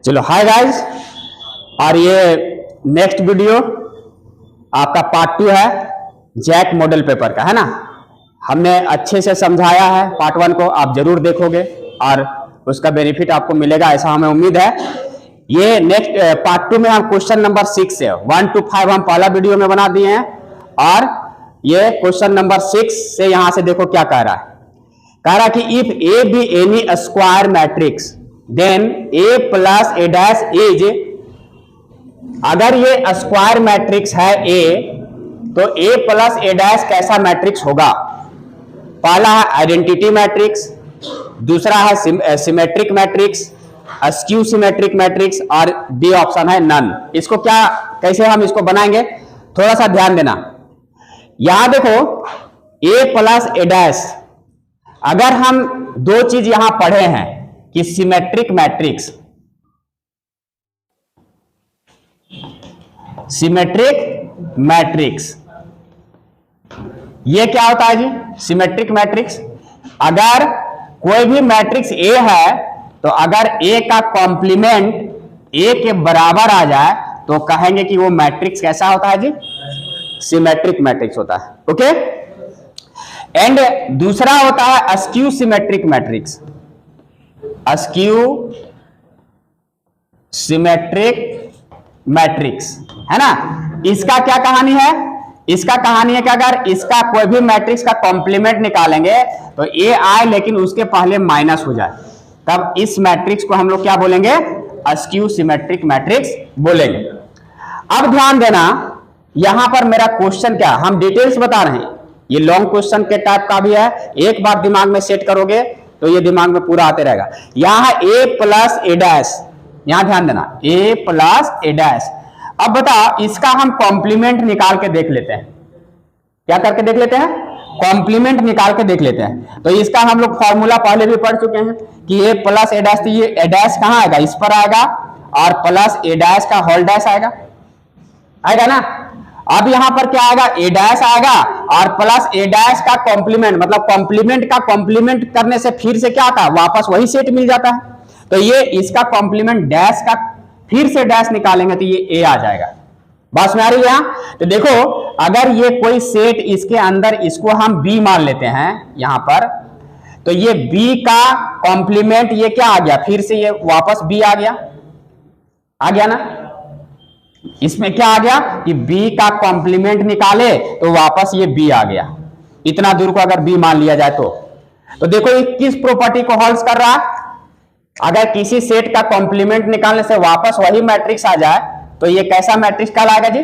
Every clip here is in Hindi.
चलो हाय गाइस, और ये नेक्स्ट वीडियो आपका पार्ट 2 है जैक मॉडल पेपर का, है ना। हमने अच्छे से समझाया है पार्ट 1 को, आप जरूर देखोगे और उसका बेनिफिट आपको मिलेगा, ऐसा हमें उम्मीद है। ये नेक्स्ट पार्ट 2 में हम क्वेश्चन नंबर 6 से 1 to 5 हम पहला वीडियो में बना दिए हैं, और ये क्वेश्चन नंबर 6 से यहां से देखो क्या कह रहा है। कह रहा है कि if A B any square matrix then A plus A dash is, अगर ये स्क्वायर मैट्रिक्स है ए, तो ए प्लस ए डैश कैसा मैट्रिक्स होगा। पहला है आइडेंटिटी मैट्रिक्स, दूसरा है symmetric matrix, skew symmetric matrix, और डी ऑप्शन है नन। इसको क्या कैसे हम इसको बनाएंगे, थोड़ा सा ध्यान देना। यहां देखो ए प्लस ए डैश, अगर हम दो चीज यहां पढ़े हैं कि सिमेट्रिक मैट्रिक्स, सिमेट्रिक मैट्रिक्स ये क्या होता है जी। सिमेट्रिक मैट्रिक्स, अगर कोई भी मैट्रिक्स ए है तो अगर ए का कॉम्प्लीमेंट ए के बराबर आ जाए तो कहेंगे कि वो मैट्रिक्स कैसा होता है जी, सिमेट्रिक मैट्रिक्स होता है। ओके, एंड दूसरा होता है skew symmetric matrix, skew symmetric matrix, है ना। इसका क्या कहानी है, इसका कहानी है कि अगर इसका कोई भी मैट्रिक्स का कॉम्प्लीमेंट निकालेंगे तो ए आए लेकिन उसके पहले माइनस हो जाए, तब इस मैट्रिक्स को हम लोग क्या बोलेंगे, स्क्यू सिमेट्रिक मैट्रिक्स बोलेंगे। अब ध्यान देना, यहां पर मेरा क्वेश्चन क्या, हम डिटेल्स बता रहे हैं, ये लॉन्ग क्वेश्चन के टाइप का भी है, एक बार दिमाग में सेट करोगे तो ये दिमाग में पूरा आते रहेगा। यहां ए प्लस ए डैश, यहां ध्यान देना, ए प्लस ए डैश। अब बता, इसका हम कॉम्प्लीमेंट निकाल के देख लेते हैं, क्या करके देख लेते हैं, कॉम्प्लीमेंट निकाल के देख लेते हैं। तो इसका हम लोग फॉर्मूला पहले भी पढ़ चुके हैं कि ए प्लस ए डैश, तो ये ए डैश कहां आएगा, इस पर आएगा, और प्लस ए डैश का होल डैश आएगा, आएगा ना। अब यहां पर क्या आएगा, ए डैश आएगा और प्लस ए डैश का कॉम्प्लीमेंट, मतलब कॉम्प्लीमेंट का कॉम्प्लीमेंट करने से फिर से क्या आता है, वापस वही सेट मिल जाता है। तो ये इसका कॉम्प्लीमेंट डैश का फिर से डैश निकालेंगे तो ये ए आ जाएगा। बात में आ रही है यहां। तो देखो, अगर ये कोई सेट इसके अंदर, इसको हम बी मान लेते हैं यहां पर, तो ये बी का कॉम्प्लीमेंट ये क्या आ गया, फिर से ये वापस बी आ गया, आ गया ना। इसमें क्या आ गया कि बी का कॉम्प्लीमेंट निकाले तो वापस ये बी आ गया, इतना दूर को अगर बी मान लिया जाए तो देखो ये किस प्रॉपर्टी को हॉल्स कर रहा है। अगर किसी सेट का कॉम्प्लीमेंट निकालने से वापस वही मैट्रिक्स आ जाए तो ये कैसा मैट्रिक्स कहलाएगा जी,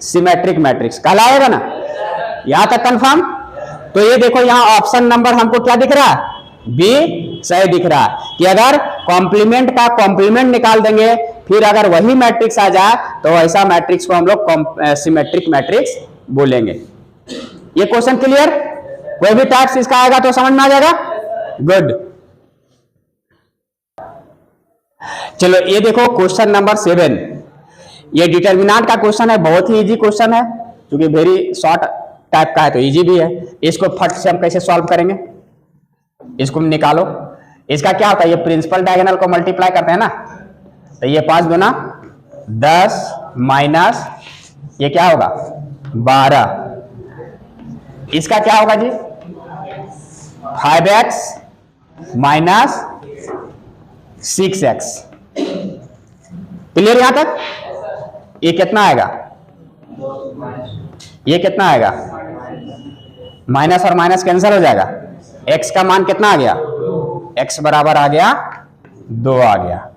सिमेट्रिक मैट्रिक्स कहलाएगा ना। यहां तक कंफर्म। तो ये देखो यहाँ ऑप्शन नंबर हमको क्या दिख रहा है, बी सही दिख रहा है कि अगर कॉम्प्लीमेंट का कॉम्प्लीमेंट निकाल देंगे फिर अगर वही मैट्रिक्स आ जाए तो ऐसा मैट्रिक्स को हम लोग सिमेट्रिक मैट्रिक्स बोलेंगे। ये क्वेश्चन क्लियर, कोई भी टाइप्स इसका आएगा तो समझ में आ जाएगा। गुड, चलो ये देखो क्वेश्चन नंबर 7, ये डिटर्मिनेंट का क्वेश्चन है, बहुत ही इजी क्वेश्चन है, क्योंकि वेरी शॉर्ट टाइप का है तो इजी भी है। इसको फट से हम कैसे सॉल्व करेंगे, इसको निकालो। इसका क्या होता है, ये प्रिंसिपल डायगोनल को मल्टीप्लाई करते हैं ना, तो ये 5 गुना 10 माइनस ये क्या होगा 12, इसका क्या होगा जी 5x माइनस 6x। क्लियर यहां तक। ये कितना आएगा, ये कितना आएगा, माइनस और माइनस कैंसिल हो जाएगा, x का मान कितना आ गया, x बराबर आ गया 2 आ गया।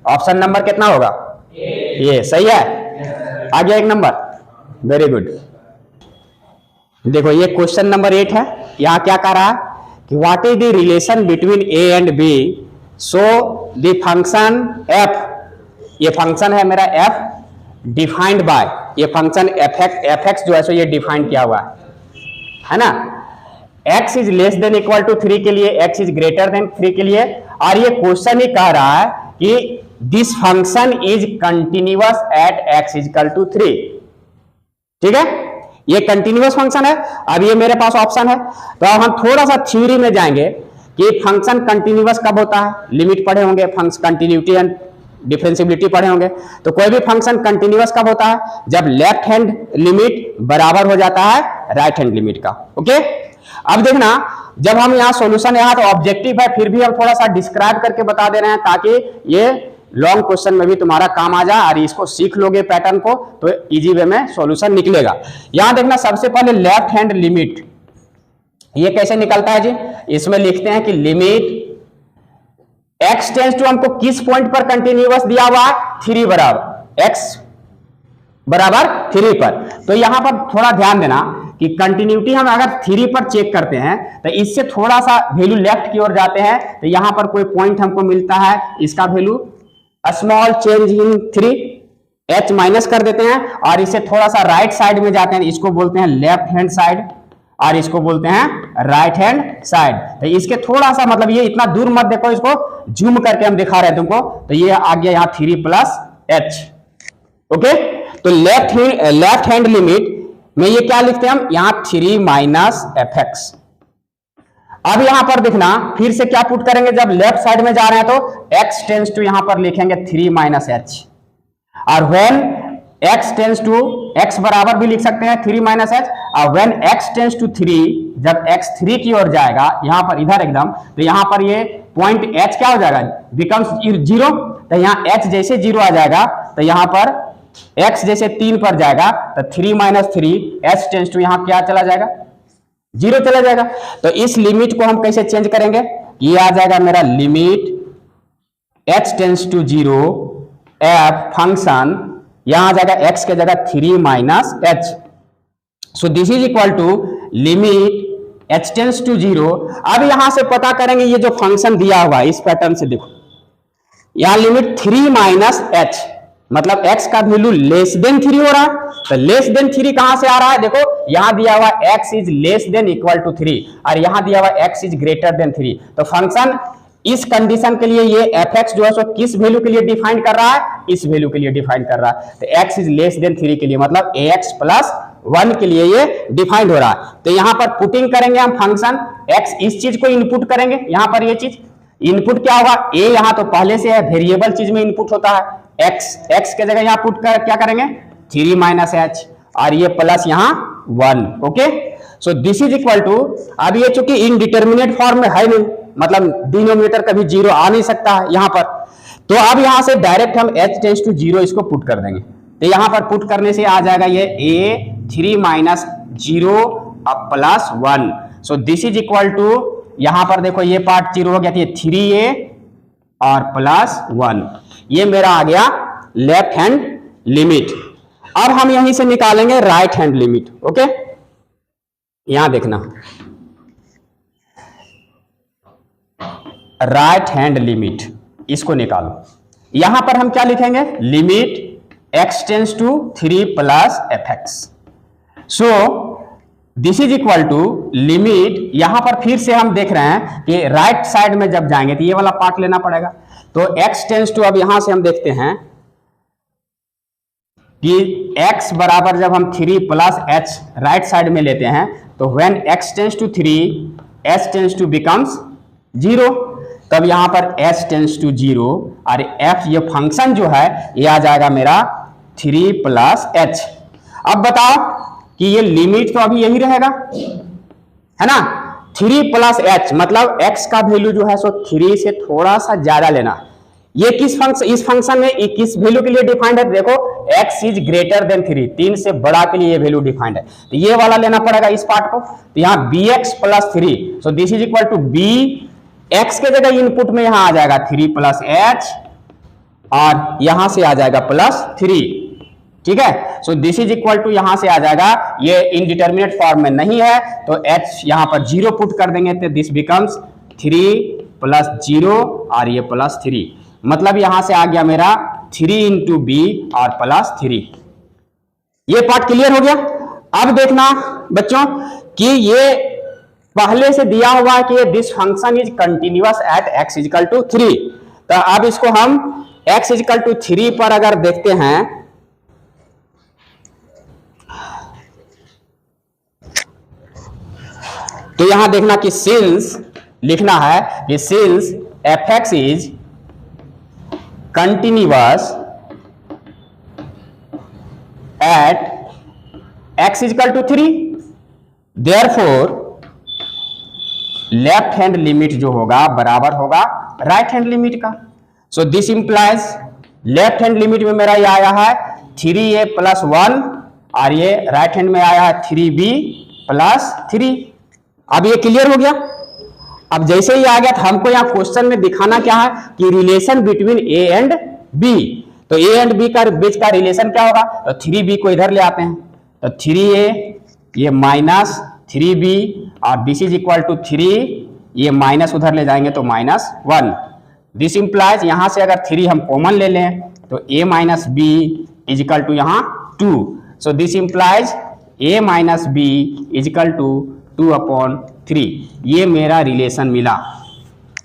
ऑप्शन नंबर कितना होगा, ये सही है, आ गया 1 नंबर, वेरी गुड। देखो ये क्वेश्चन नंबर 8 है, यहां क्या कह रहा है कि what is the relation between A and B, so the function f, ये फंक्शन है मेरा f डिफाइंड बाय, ये फंक्शन fx जो है सो ये डिफाइंड किया हुआ है ना। x is less than equal to 3 के लिए, x इज ग्रेटर देन 3 के लिए, और ये क्वेश्चन ही कह रहा है कि this function is continuous at x equal to 3। ठीक है, ये कंटिन्यूअस फंक्शन है। अब ये मेरे पास ऑप्शन है, तो अब हम थोड़ा सा थ्योरी में जाएंगे कि फंक्शन कंटिन्यूअस कब होता है, लिमिट पढ़े होंगे, फंक्शन कंटिन्यूटी एंड डिफरेंशिएबिलिटी पढ़े होंगे। तो कोई भी फंक्शन कंटिन्यूअस कब होता है, जब लेफ्ट हैंड लिमिट बराबर हो जाता है राइट हैंड लिमिट का। ओके, अब देखना जब हम यहाँ सॉल्यूशन, यहाँ तो ऑब्जेक्टिव है, फिर भी हम थोड़ा सा डिस्क्राइब करके बता दे रहे हैं ताकि ये लॉन्ग क्वेश्चन में भी तुम्हारा काम आ जाए और इसको सीख लोगे पैटर्न को तो इजी वे में सॉल्यूशन निकलेगा। यहां देखना सबसे पहले लेफ्ट हैंड लिमिट, ये कैसे निकलता है जी, इसमें लिखते हैं कि लिमिट x टेंस टू, हमको किस पॉइंट पर कंटिन्यूअस दिया हुआ है, 3 बराबर x बराबर 3 पर। तो यहां पर थोड़ा ध्यान देना कि कंटिन्यूटी हम अगर 3 पर चेक करते हैं तो इससे थोड़ा सा वैल्यू लेफ्ट की ओर जाते हैं तो यहां पर कोई पॉइंट हमको मिलता है, इसका value small change in 3 h minus कर देते हैं और इसे थोड़ा सा राइट साइड में जाते हैं, इसको बोलते हैं लेफ्ट हैंड साइड और इसको बोलते हैं राइट हैंड साइड। तो इसके थोड़ा सा मतलब ये इतना दूर मत देखो, इसको जूम करके हम दिखा रहे हैं तुमको। तो ये आ गया यहाँ 3 प्लस h। ओके, तो लेफ्ट हैंड लिमिट में ये क्या लिखते हैं हम, यहाँ 3 माइनस fx। अब यहां पर देखना फिर से क्या पुट करेंगे, जब लेफ्ट साइड में जा रहे हैं तो x टेंस टू यहां पर लिखेंगे 3 माइनस h और when x tends to, x बराबर भी लिख सकते हैं 3 माइनस h, और व्हेन x टेंस टू 3, जब x 3 की ओर जाएगा यहां पर इधर एकदम, तो यहां पर ये पॉइंट h क्या हो जाएगा, बिकम्स 0। तो यहां h जैसे 0 आ जाएगा तो यहां पर x जैसे 3 पर जाएगा तो 3 माइनस 3 h टेंस टू यहां क्या चला जाएगा, 0 चला जाएगा। तो इस लिमिट को हम कैसे चेंज करेंगे, ये आ जाएगा मेरा limit h tends to 0 f function, यहां आ जाएगा x के जगह 3 minus h। So this is equal to limit h tends to 0। अब यहां से पता करेंगे ये जो फंक्शन दिया हुआ है इस पैटर्न से, देखो यहां लिमिट 3 माइनस h मतलब x का वैल्यू लेस देन 3 हो रहा है। तो लेस देन 3 कहां से आ रहा है, देखो यहां दिया हुआ x is less than equal to 3 और यहां दिया हुआ x इज ग्रेटर देन 3। तो फंक्शन इस कंडीशन के लिए ये fx जो है सो किस वैल्यू के लिए डिफाइन कर रहा है, इस वैल्यू के लिए डिफाइन कर रहा है। तो x इज लेस देन 3 के लिए मतलब ax प्लस 1 के लिए ये डिफाइंड हो रहा है। तो यहां पर पुटिंग करेंगे हम फंक्शन x, इस चीज को इनपुट करेंगे, यहां पर ये चीज इनपुट क्या होगा, a यहां तो पहले से है वेरिएबल चीज में इनपुट होता है, x के जगह यहां पुट कर क्या करेंगे 3 माइनस h और ये प्लस यहां 1। Okay, so this is equal to, अब ये चूंकि इनडिटर्मिनेट फॉर्म में है नहीं, मतलब डिनोमिनेटर कभी 0 आ नहीं सकता है यहां पर, तो अब यहां से डायरेक्ट हम h टेंस टू 0 इसको पुट कर देंगे। तो यहां पर पुट करने से आ जाएगा ये a 3 माइनस 0 अब plus 1। So this is equal to, यहां पर देखो ये पार्ट 0 हो गया, 3a और प्लस 1, ये मेरा आ गया लेफ्ट हैंड लिमिट। अब हम यहीं से निकालेंगे राइट हैंड लिमिट। ओके, यहां देखना राइट हैंड लिमिट, इसको निकालो। यहां पर हम क्या लिखेंगे, limit x tends to 3 plus fx। So this is equal to limit, यहां पर फिर से हम देख रहे हैं कि राइट साइड में जब जाएंगे तो ये वाला पार्ट लेना पड़ेगा। तो x टेंस टू, अब यहां से हम देखते हैं कि x बराबर जब हम 3 प्लस h राइट साइड में लेते हैं तो when x tends to 3 h tends to becomes 0, तब यहां पर h टेंस टू 0 और f ये फंक्शन जो है ये आ जाएगा मेरा 3 प्लस h। अब बताओ कि ये लिमिट तो अभी यही रहेगा है ना, 3 प्लस h मतलब x का वैल्यू जो है सो 3 से थोड़ा सा ज्यादा लेना। ये किस फंक्शन, इस फंक्शन में किस वैल्यू के लिए डिफाइंड है, देखो x इज ग्रेटर देन 3, 3 से बड़ा के लिए ये वैल्यू डिफाइंड है, तो ये वाला लेना पड़ेगा इस पार्ट को। तो यहाँ bx plus 3, so this is equal to b, x के जगह इनपुट में यहां आ जाएगा 3 प्लस h और यहां से आ जाएगा प्लस 3। ठीक है, so this is equal to, यहां से आ जाएगा, ये इनडिटर्मिनेट फॉर्म में नहीं है तो h यहां पर 0 पुट कर देंगे तो दिस बिकम्स 3 प्लस 0 और ये प्लस 3, मतलब यहां से आ गया मेरा 3 इंटू बी और प्लस 3। ये पार्ट क्लियर हो गया। अब देखना बच्चों कि ये पहले से दिया हुआ है कि this function is continuous at x equal to 3। तो अब इसको हम x इजिकल टू 3 पर अगर देखते हैं तो यहां देखना कि सिंस लिखना है कि since F X is continuous at x equal to 3, therefore left hand limit जो होगा बराबर होगा राइट हैंड लिमिट का। So this implies left hand limit में मेरा ये आया है 3a प्लस 1 और ये राइट हैंड में आया है 3b प्लस 3। अब ये क्लियर हो गया। अब जैसे ही आ गया तो हमको यहाँ क्वेश्चन में दिखाना क्या है कि relation between a and b। तो a एंड b का बीच का रिलेशन क्या होगा, तो 3b को इधर ले आते हैं, तो 3a ये माइनस 3b और दिस इज इक्वल टू 3, ये माइनस उधर ले जाएंगे तो -1। दिस इंप्लाइज यहां से अगर 3 हम कॉमन ले लें तो a minus B is equal to यहाँ 2। So this implies a minus B is equal to 2/3। ये मेरा रिलेशन मिला।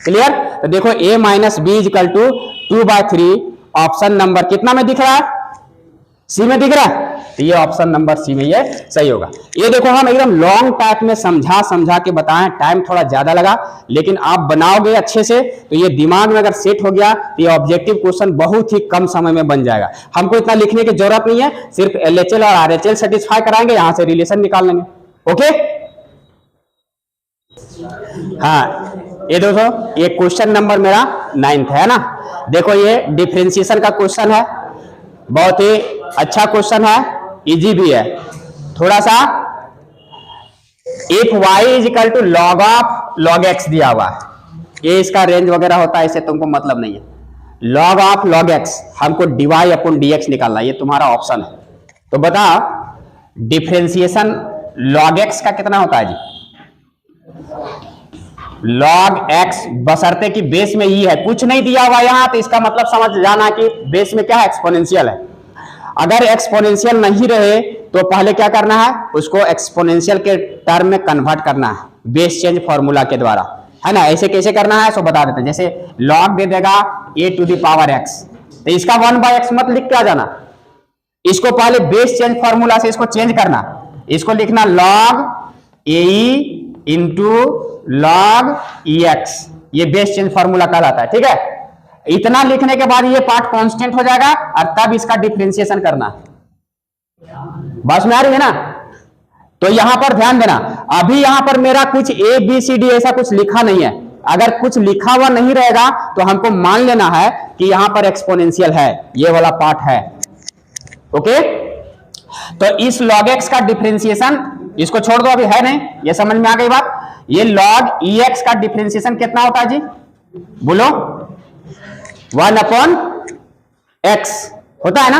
क्लियर। तो देखो a minus B is equal to 2/3 option number कितना में दिख रहा है, सी में दिख रहा है। तो ये ऑप्शन नंबर सी में ये सही होगा। ये देखो हम एकदम लॉन्ग टाइप में समझा के बताएं, टाइम थोड़ा ज्यादा लगा, लेकिन आप बनाओगे अच्छे से तो ये दिमाग में अगर सेट हो गया तो ये ऑब्जेक्टिव क्वेश्चन बहुत ही कम समय में बन जाएगा। हमको इतना लिखने की जरूरत नहीं है, सिर्फ LHL और RHL सेटिस्फाई कराएंगे, यहां से रिलेशन निकाल लेंगे। ओके। हाँ ये देखो ये क्वेश्चन नंबर मेरा 9th है ना। देखो ये डिफरेंशिएशन का क्वेश्चन है, बहुत ही अच्छा क्वेश्चन है, इजी भी है थोड़ा सा। If y is equal to log of log x दिया हुआ है, ये इसका रेंज वगैरह होता है, इससे तुमको मतलब नहीं है। लॉग ऑफ लॉग x हमको dy/dx निकालना, ये तुम्हारा ऑप्शन है। तो बता डिफरेंशिएशन लॉग x का कितना होता है जी, log x बशर्ते कि बेस में ही है, कुछ नहीं दिया हुआ यहां, तो इसका मतलब समझ जाना कि बेस में क्या है, एक्सपोनेंशियल है। अगर एक्सपोनेंशियल नहीं रहे तो पहले क्या करना है, उसको एक्सपोनेंशियल के टर्म में कन्वर्ट करना है बेस चेंज फॉर्मूला के द्वारा, है ना। ऐसे कैसे करना है सो बता देते हैं। जैसे log दे देगा a⁴x, तो इसका 1/x मत लिख के आ जाना, इसको पहले बेस चेंज फॉर्मूला से इसको चेंज करना, इसको लिखना log ae into log ex, ये बेस चेंज फॉर्मूला कहलाता है। ठीक है, इतना लिखने के बाद ये पार्ट कांस्टेंट हो जाएगा और तब इसका डिफरेंशिएशन करना। बस में आ रही है ना। तो यहां पर ध्यान देना, अभी यहां पर मेरा कुछ a b c d ऐसा कुछ लिखा नहीं है। अगर कुछ लिखा हुआ नहीं रहेगा तो हमको मान लेना है कि यहां पर एक्सपोनेंशियल है, ये वाला पार्ट है। ओके, तो इस log x का डिफरेंशिएशन इसको छोड़ दो, अभी है नहीं, ये समझ में आ गई बात। ये log ex का डिफरेंशिएशन कितना होता है जी, बोलो 1/x होता है ना।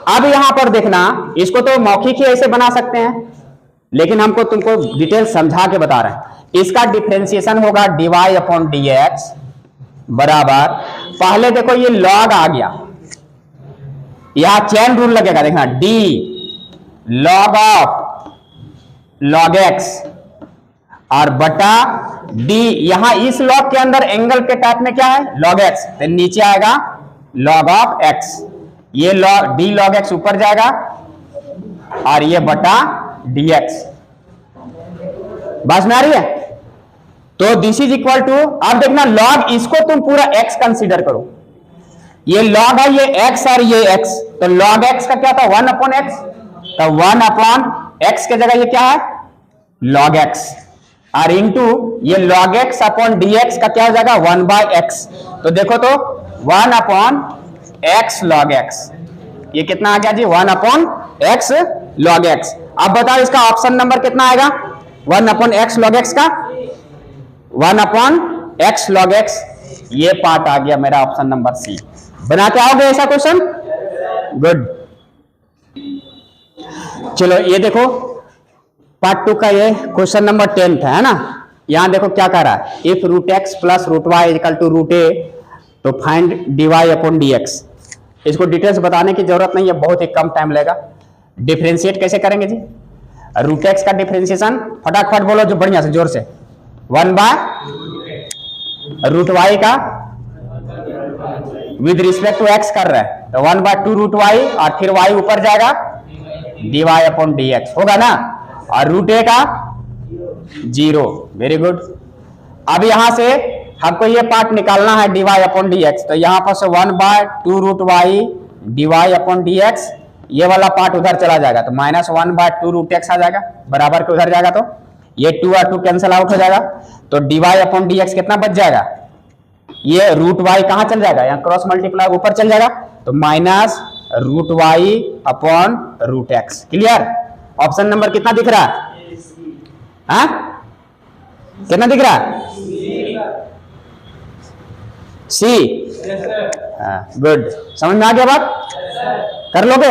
अब यहां पर देखना, इसको तो मौखिक ही ऐसे बना सकते हैं, लेकिन हमको तुमको डिटेल समझा के बता रहे हैं। इसका डिफरेंशिएशन होगा dy/dx बराबर, पहले देखो ये log आ गया, यहां चेन रूल लगेगा, देखना d log of log x और बटा d, यहां इस log के अंदर एंगल के टाइप में क्या है log x, तो नीचे आएगा log ऑफ x, ये log d log x ऊपर जाएगा और ये बटा dx। बस में आ रही है। तो दिस इज इक्वल टू, अब देखना log, इसको तुम पूरा x कंसीडर करो, ये log है, ये x और ये x, तो log x का क्या था 1/x, तो 1/x के जगह ये क्या है log x, और इंटू ये log x अपॉन dx का क्या हो जाएगा 1/x। तो देखो तो 1/x log x, ये कितना आ गया जी 1/x log x। अब बताओ इसका ऑप्शन नंबर कितना आएगा 1/x log x का, 1/x log x, ये पार्ट आ गया मेरा ऑप्शन नंबर सी। बनाते आओगे ऐसा क्वेश्चन, गुड। चलो ये देखो पार्ट 2 का ये क्वेश्चन नंबर 10 है ना। यहां देखो क्या कह रहा है, if √x plus √y equal to √a तो फाइंड dy/dx। इसको डिटेल्स बताने की जरूरत नहीं है, बहुत ही कम टाइम लगेगा। डिफरेंशिएट कैसे करेंगे जी, √x का डिफरेंशिएशन फटाफट बोलो जो बढ़िया से जोर से, 1/√y का विद रिस्पेक्ट टू x कर रहा है, तो 1/2√y और फिर y ऊपर जाएगा dy/dx होगा ना, और √a का 0। Very good. अब यहां से हमको ये पार्ट निकालना है dy अपॉन dx, तो यहां पर से 1/2√y dy अपॉन dx, ये वाला पार्ट उधर चला जाएगा तो -1/2√x आ जाएगा, बराबर के उधर जाएगा तो ये 2 और 2 कैंसिल आउट हो जाएगा, तो dy अपॉन dx कितना बच जाएगा, ये √y कहां चल जाएगा, यहाँ क्रॉस मल्टीप्लाई ऊपर चल जाएगा, तो -√y upon √x। Clear? Option number कितना दिख रहा है? हाँ कितना दिख रहा है? सी। गुड, समझ में आ गया बात? कर लोगे?